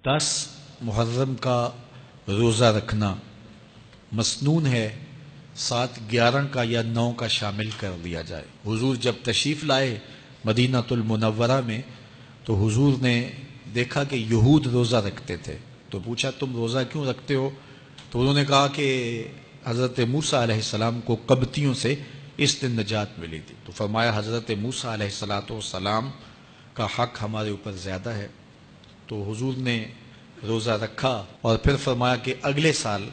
10 محرم کا روزہ رکھنا مسنون ہے، ساتھ 11 کا یا 9 کا شامل کر دیا جائے۔ حضور جب تشریف لائے مدینہ المنورہ میں تو حضور نے دیکھا کہ یہود روزہ رکھتے تھے، تو پوچھا تم روزہ کیوں رکھتے ہو؟ تو انہوں نے کہا کہ حضرت موسیٰ علیہ السلام کو قبطیوں سے اس دن نجات ملی تھی، تو فرمایا حضرت موسیٰ علیہ السلام کا حق ہمارے اوپر زیادہ ہے۔ تو حضور نے روزہ رکھا اور پھر فرمایا کہ اگلے سال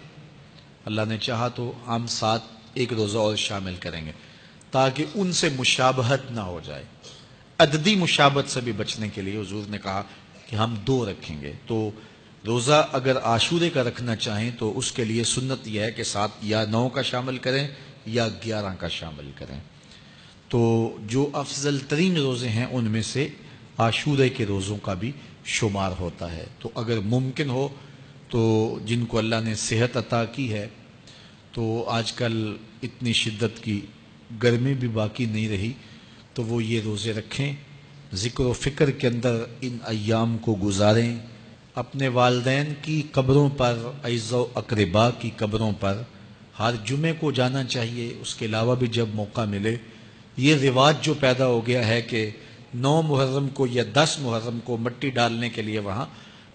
اللہ نے چاہا تو ہم ساتھ ایک روزہ اور شامل کریں گے، تاکہ ان سے مشابہت نہ ہو جائے۔ عددی مشابہت سے بھی بچنے کے لیے حضور نے کہا کہ ہم 2 رکھیں گے۔ تو روزہ اگر عاشورے کا رکھنا چاہیں تو اس کے لیے سنت یہ ہے کہ ساتھ یا 9 کا شامل کریں یا 11 کا شامل کریں۔ تو جو افضل ترین روزے ہیں ان میں سے عاشورے کے روزوں کا بھی شمار ہوتا ہے۔ تو اگر ممکن ہو تو جن کو اللہ نے صحت عطا کی ہے، تو آج کل اتنی شدت کی گرمی بھی باقی نہیں رہی، تو وہ یہ روزے رکھیں، ذکر و فکر کے اندر ان ایام کو گزاریں، اپنے والدین کی قبروں پر، اعزاء و اقرباء کی قبروں پر ہر جمعے کو جانا چاہیے۔ اس کے علاوہ بھی جب موقع ملے، یہ رواج جو پیدا ہو گیا ہے کہ 9 محرم کو یا 10 محرم کو مٹی ڈالنے کے لیے وہاں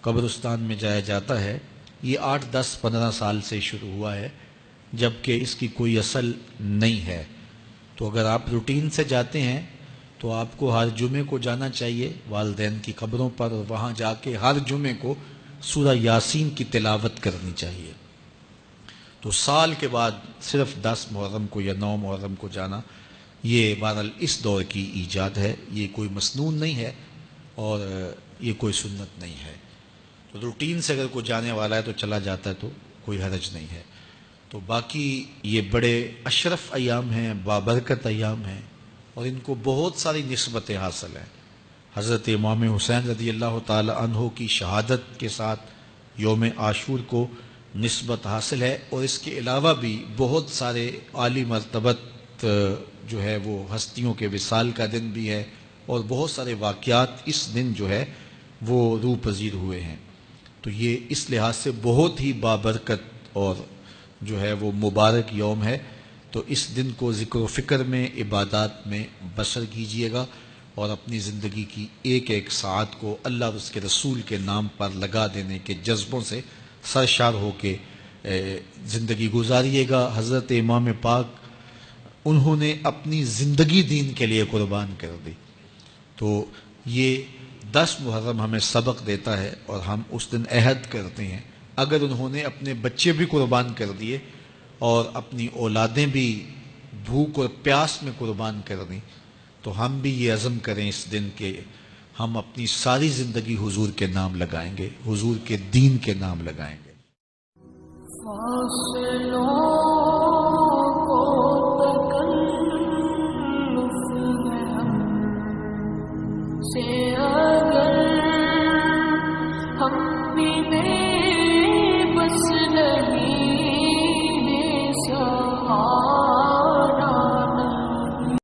قبرستان میں جایا جاتا ہے، یہ 8 10 15 سال سے شروع ہوا ہے، جبکہ اس کی کوئی اصل نہیں ہے۔ تو اگر آپ روٹین سے جاتے ہیں تو آپ کو ہر جمعے کو جانا چاہیے والدین کی قبروں پر، اور وہاں جا کے ہر جمعے کو سورہ یاسین کی تلاوت کرنی چاہیے۔ تو سال کے بعد صرف 10 محرم کو یا 9 محرم کو جانا، یہ بہرحال اس دور کی ایجاد ہے، یہ کوئی مسنون نہیں ہے اور یہ کوئی سنت نہیں ہے۔ تو روٹین سے اگر کوئی جانے والا ہے تو چلا جاتا ہے تو کوئی حرج نہیں ہے۔ تو باقی یہ بڑے اشرف ایام ہیں، بابرکت ایام ہیں، اور ان کو بہت ساری نسبتیں حاصل ہیں۔ حضرت امام حسین رضی اللہ تعالی عنہ کی شہادت کے ساتھ یوم عاشور کو نسبت حاصل ہے، اور اس کے علاوہ بھی بہت سارے عالی مرتبت جو ہے وہ ہستیوں کے وصال کا دن بھی ہے، اور بہت سارے واقعات اس دن جو ہے وہ روح پذیر ہوئے ہیں۔ تو یہ اس لحاظ سے بہت ہی بابرکت اور جو ہے وہ مبارک یوم ہے۔ تو اس دن کو ذکر و فکر میں، عبادات میں بسر کیجئے گا، اور اپنی زندگی کی ایک ایک ساعت کو اللہ اور اس کے رسول کے نام پر لگا دینے کے جذبوں سے سرشار ہو کے زندگی گزاریے گا۔ حضرت امام پاک انہوں نے اپنی زندگی دین کے لیے قربان کر دی، تو یہ 10 محرم ہمیں سبق دیتا ہے، اور ہم اس دن عہد کرتے ہیں اگر انہوں نے اپنے بچے بھی قربان کر دیے اور اپنی اولادیں بھی بھوک اور پیاس میں قربان کر دیں، تو ہم بھی یہ عزم کریں اس دن کہ ہم اپنی ساری زندگی حضور کے نام لگائیں گے، حضور کے دین کے نام لگائیں گے۔